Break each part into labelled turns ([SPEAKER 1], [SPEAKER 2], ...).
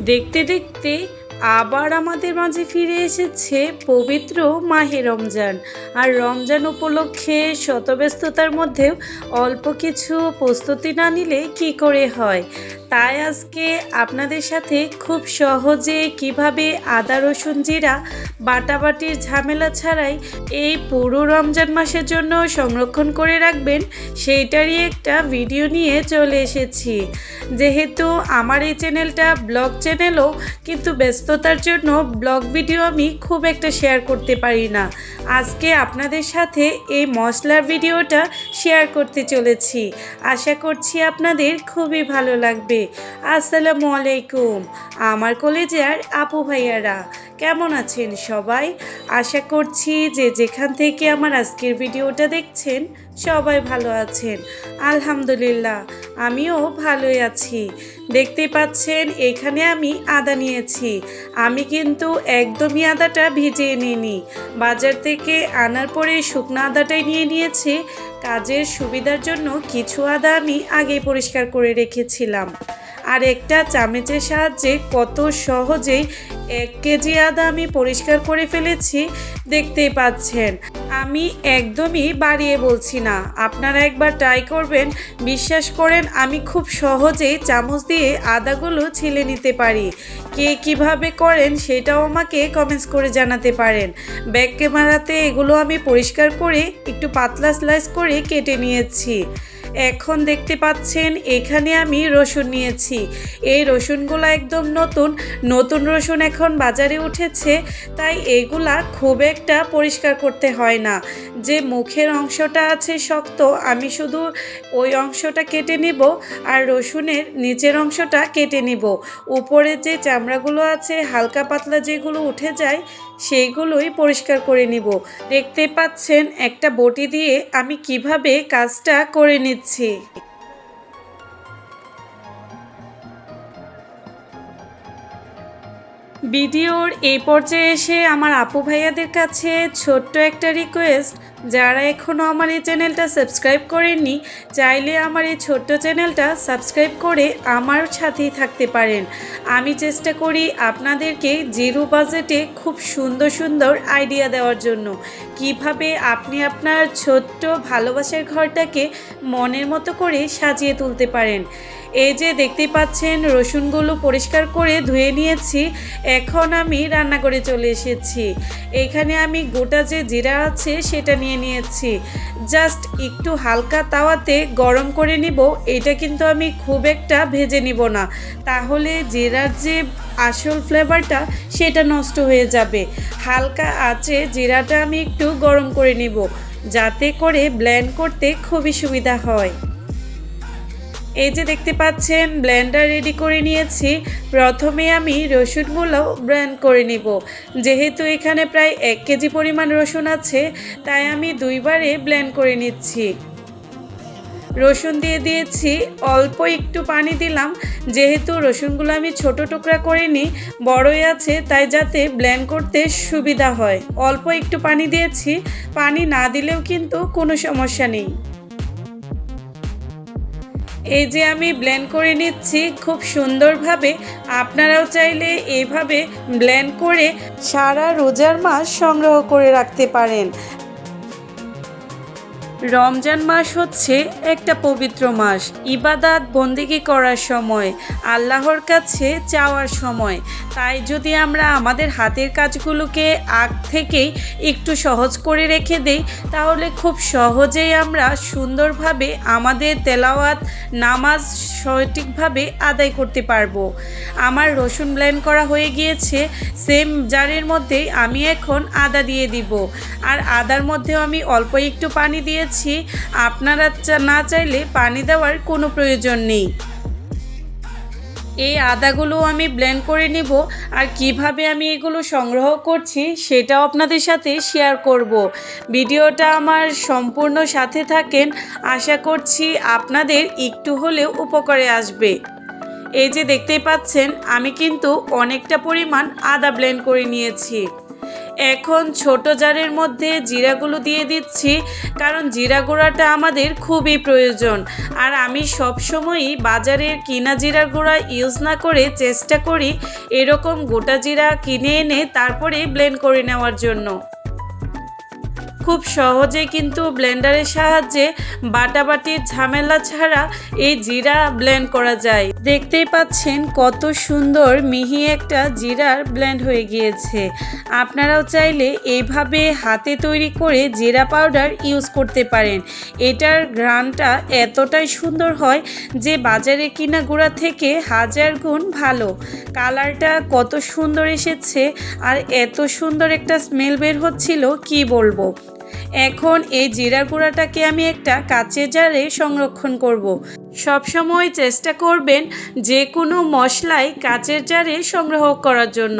[SPEAKER 1] দেখতে দেখতে আবার আমাদের মাঝে ফিরে এসেছে পবিত্র মাহে রমজান। আর রমজান উপলক্ষে শতব্যস্ততার মধ্যেও অল্প কিছু প্রস্তুতি না নিলে কি করে হয়। তাই আজকে আপনাদের সাথে খুব সহজে কিভাবে আদা রসুন জিরা বাটাবাটির ঝামেলা ছাড়াই এই পুরো রমজান মাসের জন্য সংরক্ষণ করে রাখবেন সেইটারই একটা ভিডিও নিয়ে চলে এসেছি। যেহেতু আমার এই চ্যানেলটা ব্লগ চ্যানেলও, কিন্তু ব্যস্ততার জন্য ব্লগ ভিডিও আমি খুব একটা শেয়ার করতে পারি না। আজকে আপনাদের সাথে এই মশলার ভিডিওটা শেয়ার করতে চলেছি। আশা করছি আপনাদের খুবই ভালো লাগবে। আসসালামু আলাইকুম আমার কলেজের আপু ভাইয়ারা, কেমন আছেন সবাই? আশা করছি যে যেখান থেকে আমার আজকের ভিডিওটা দেখছেন সবাই ভালো আছেন। আলহামদুলিল্লাহ আমিও ভালোই আছি। দেখতে পাচ্ছেন এখানে আমি আদা নিয়েছি। আমি কিন্তু একদমই আদাটা ভিজিয়ে নিইনি, বাজার থেকে আনার পরে শুকনো আদাটাই নিয়েছি। কাজের সুবিধার জন্য কিছু আদা আমি আগেই পরিষ্কার করে রেখেছিলাম। আর একটা চামচের সাহায্যে কত সহজেই 1 কেজি আদা আমি পরিষ্কার করে ফেলেছি, দেখতেই পাচ্ছেন। আমি একদমই বাড়িয়ে বলছি না, আপনারা একবার ট্রাই করবেন। বিশ্বাস করেন আমি খুব সহজেই চামচ দিয়ে আদাগুলো ছিলে নিতে পারি। কে কিভাবে করেন সেটাও আমাকে কমেন্টস করে জানাতে পারেন। ব্যাক ক্যামেরাতে এগুলো আমি পরিষ্কার করে একটু পাতলা স্লাইস করে কেটে নিয়েছি। এখন দেখতে পাচ্ছেন এখানে আমি রসুন নিয়েছি। এই রসুনগুলো একদম নতুন রসুন এখন বাজারে উঠেছে, তাই এগুলা খুব একটা পরিষ্কার করতে হয় না। যে মুখের অংশটা আছে শক্ত, আমি শুধু ওই অংশটা কেটে নিব আর রসুনের নিচের অংশটা কেটে নিব। উপরে যে চামড়াগুলো আছে হালকা পাতলা যেগুলো উঠে যায় সেইগুলোই পরিষ্কার করে নিব। দেখতে পাচ্ছেন একটা বটি দিয়ে আমি কিভাবে কাজটা করে নিচ্ছি। ভিডিওর এই পর্যায়ে এসে আমার আপু ভাইয়াদের কাছে ছোট্ট একটা রিকোয়েস্ট, যারা এখনও আমার এই চ্যানেলটা সাবস্ক্রাইব করেননি চাইলে আমার এই ছোট্ট চ্যানেলটা সাবস্ক্রাইব করে আমার সাথেই থাকতে পারেন। আমি চেষ্টা করি আপনাদেরকে জিরো বাজেটে খুব সুন্দর সুন্দর আইডিয়া দেওয়ার জন্য, কিভাবে আপনি আপনার ছোট্ট ভালোবাসার ঘরটাকে মনের মতো করে সাজিয়ে তুলতে পারেন। এই যে দেখতে পাচ্ছেন রসুনগুলো পরিষ্কার করে ধুয়ে নিয়েছি। এখন আমি রান্নাঘরে চলে এসেছি। এখানে আমি গোটা যে জিরা আছে সেটা নিয়েছি। জাস্ট একটু হালকা তাওয়াতে গরম করে নিব। এটা কিন্তু আমি খুব একটা ভেজে নিব না, তাহলে জিরার যে আসল ফ্লেভারটা সেটা নষ্ট হয়ে যাবে। হালকা আঁচে জিরাটা আমি একটু গরম করে নিব, যাতে করে ব্লেন্ড করতে খুবই সুবিধা হয়। এই যে দেখতে পাচ্ছেন ব্লেন্ডার রেডি করে নিয়েছি। প্রথমে আমি রসুনগুলো ব্লেন্ড করে নিব। যেহেতু এখানে প্রায় 1 কেজি পরিমাণ রসুন আছে, তাই আমি 2 বারে ব্লেন্ড করে নিচ্ছি। রসুন দিয়ে দিয়েছি, অল্প একটু পানি দিলাম। যেহেতু রসুনগুলো আমি ছোট টুকরা করে নিই, বড়ই আছে, তাই যাতে ব্লেন্ড করতে সুবিধা হয় অল্প একটু পানি দিয়েছি। পানি না দিলেও কিন্তু কোনো সমস্যা নেই। এই যে আমি ব্লেন্ড করে নিচ্ছি খুব সুন্দরভাবে। আপনারাও চাইলে এইভাবে ব্লেন্ড করে সারা রোজার মাস সংগ্রহ করে রাখতে পারেন। রমজান মাস হচ্ছে একটা পবিত্র মাস, ইবাদত বন্দেগি করার সময়, আল্লাহর কাছে চাওয়ার সময়। তাই যদি আমরা আমাদের হাতের কাজগুলোকে আগ থেকেই একটু সহজ করে রেখে দেই, তাহলে খুব সহজেই আমরা সুন্দরভাবে আমাদের তেলাওয়াত নামাজ সঠিকভাবে আদায় করতে পারবো। আমার রসুন ব্লেন্ড করা হয়ে গিয়েছে। সেম জারের মধ্যেই আমি এখন আদা দিয়ে দিব। আর আদার মধ্যেও আমি অল্প একটু পানি দিয়েছি। আপনারা না চাইলে পানি দেওয়ার কোনো প্রয়োজন নেই। এই আদাগুলো আমি ব্লেন্ড করে নিব। আর কিভাবে আমি এগুলো সংগ্রহ করছি সেটাও আপনাদের সাথে শেয়ার করব। ভিডিওটা আমার সম্পূর্ণ সাথে থাকেন, আশা করছি আপনাদের একটু হলেও উপকারে আসবে। এই যে দেখতেই পাচ্ছেন আমি কিন্তু অনেকটা পরিমাণ আদা ব্লেন্ড করে নিয়েছি। এখন ছোট জারের মধ্যে জিরাগুলো দিয়ে দিচ্ছি, কারণ জিরা গুঁড়াটা আমাদের খুবই প্রয়োজন। আর আমি সবসময়ই বাজারের কিনা জিরার গুঁড়া ইউজ না করে চেষ্টা করি এরকম গোটা জিরা কিনে এনে তারপরে ব্লেন্ড করে নেওয়ার জন্য। খুব সহজেই কিন্তু ব্লেন্ডারের সাহায্যে বাটাবাটির ঝামেলা ছাড়া এই জিরা ব্লেন্ড করা যায়। দেখতেই পাচ্ছেন কত সুন্দর মিহি একটা জিরার ব্লেন্ড হয়ে গিয়েছে। আপনারাও চাইলে এইভাবে হাতে তৈরি করে জিরা পাউডার ইউজ করতে পারেন। এটার ঘ্রাণটা এতটাই সুন্দর হয় যে বাজারে কিনা গুঁড়া থেকে 1000 গুণ ভালো। কালারটা কত সুন্দর এসেছে আর এত সুন্দর একটা স্মেল বের হচ্ছিল কি বলবো। এখন এই জিরার গুঁড়াটাকে আমি একটা কাচের জারে সংরক্ষণ করব। সবসময় চেষ্টা করবেন যে কোনো মশলাই কাচের জারে সংগ্রহ করার জন্য।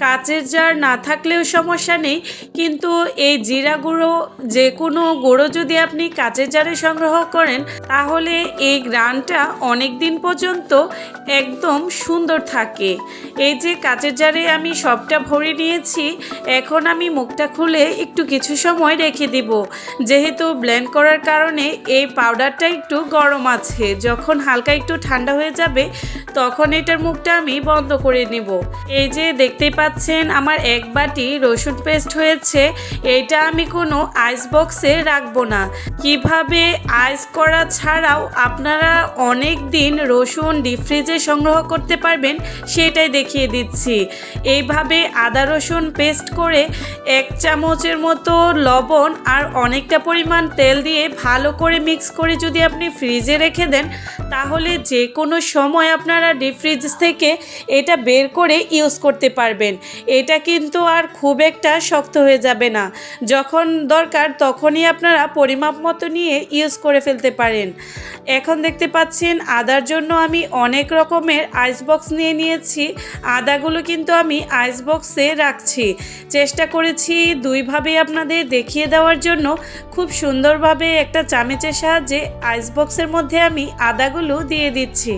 [SPEAKER 1] কাচের জার না থাকলেও সমস্যা নেই, কিন্তু এই জিরা গুঁড়ো যে কোনো গুঁড়ো যদি আপনি কাচের জারে সংগ্রহ করেন তাহলে এই ঘ্রাণটা অনেক দিন পর্যন্ত একদম সুন্দর থাকে। এই যে কাচের জারে আমি সবটা ভরে নিয়েছি, এখন আমি মুখটা খুলে একটু কিছু সময় রেখে দিব। যেহেতু ব্লেন্ড করার কারণে এই পাউডারটা একটু গরম আছে, যখন হালকা একটু ঠান্ডা হয়ে যাবে তখন এটার মুখটা আমি বন্ধ করে নেব। এই যে দেখতেই পাচ্ছেন আমার 1 বাটি রসুন পেস্ট হয়েছে। এইটা আমি কোনো আইস বক্সে রাখবো না। কিভাবে আইস করা ছাড়াও আপনারা অনেক দিন রসুন ডিপ ফ্রিজে সংগ্রহ করতে পারবেন সেটাই দেখিয়ে দিচ্ছি। এইভাবে আদা রসুন পেস্ট করে 1 চামচের মতো লবণ আর অনেকটা পরিমাণ তেল দিয়ে ভালো করে মিক্স করে যদি আপনি ফ্রিজে রেখে দেন তাহলে যে কোনো সময় আপনারা ডিপ ফ্রিজ থেকে এটা বের করে ইউজ করতে পারবেন। এটা কিন্তু আর খুব একটা শক্ত হয়ে যাবে না। যখন দরকার তখনই আপনারা পরিমাপ মতো নিয়ে ইউজ করে ফেলতে পারেন। এখন দেখতে পাচ্ছেন আদার জন্য আমি অনেক রকমের আইস বক্স নিয়ে নিয়েছি। আদাগুলো কিন্তু আমি আইস বক্সে রাখছি। চেষ্টা করেছি দুইভাবেই আপনাদের দেখিয়ে দেওয়ার জন্য। খুব সুন্দরভাবে একটা চামচের সাহায্যে আইস বক্সের মধ্যে আমি আদাগুলো দিয়ে দিচ্ছি।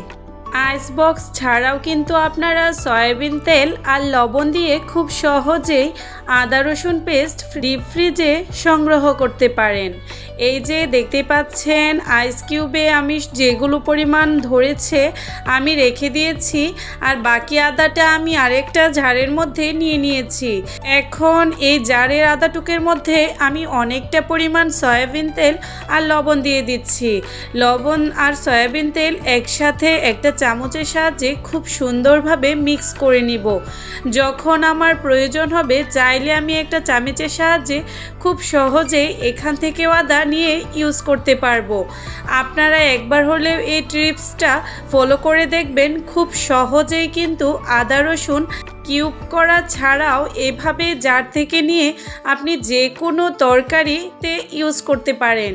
[SPEAKER 1] আইস বক্স ছাড়াও কিন্তু আপনারা সয়াবিন তেল আর লবণ দিয়ে খুব সহজেই আদা রসুন পেস্ট ডিপ ফ্রিজে সংগ্রহ করতে পারেন। এই যে দেখতে পাচ্ছেন আইস কিউবে আমি যেগুলো পরিমাণ ধরেছে আমি রেখে দিয়েছি, আর বাকি আদাটা আমি আরেকটা জারের মধ্যে নিয়ে নিয়েছি। এখন এই জারের আদাটুকের মধ্যে আমি অনেকটা পরিমাণ সয়াবিন তেল আর লবণ দিয়ে দিচ্ছি। লবণ আর সয়াবিন তেল একসাথে একটা চামচের সাহায্যে খুব সুন্দরভাবে মিক্স করে নিব। যখন আমার প্রয়োজন হবে চাইলে আমি একটা চামচের সাহায্যে খুব সহজেই এখান থেকেও আদা নিয়ে ইউজ করতে পারবো। আপনারা একবার হলেও এই টিপসটা ফলো করে দেখবেন। খুব সহজেই কিন্তু আদা রসুন কিউব করা ছাড়াও এভাবে জার থেকে নিয়ে আপনি যে কোনো তরকারিতে ইউজ করতে পারেন।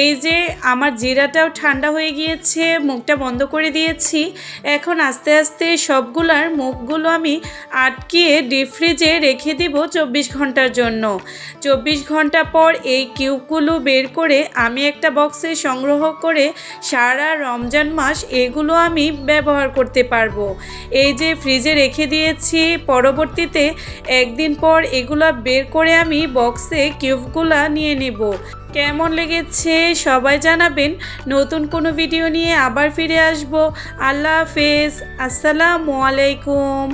[SPEAKER 1] এই যে আমার জিরাটাও ঠান্ডা হয়ে গিয়েছে, মুখটা বন্ধ করে দিয়েছি। এখন আস্তে আস্তে সবগুলার মুখগুলো আমি আটকিয়ে ডিপ ফ্রিজে রেখে দিব 24 ঘন্টার জন্য। 24 ঘন্টা পর এই কিউবগুলো বের করে আমি একটা বক্সে সংগ্রহ করে সারা রমজান মাস এগুলো আমি ব্যবহার করতে পারবো। এই যে ফ্রিজে রেখে দিয়েছি, পরবর্তীতে একদিন পর এগুলা বের করে আমি বক্সে কিউবগুলা নিয়ে নেব। কেমন লেগেছে সবাই জানাবেন। নতুন কোনো ভিডিও নিয়ে আবার ফিরে আসবো। আল্লাহ হাফেজ, আসসালামু আলাইকুম।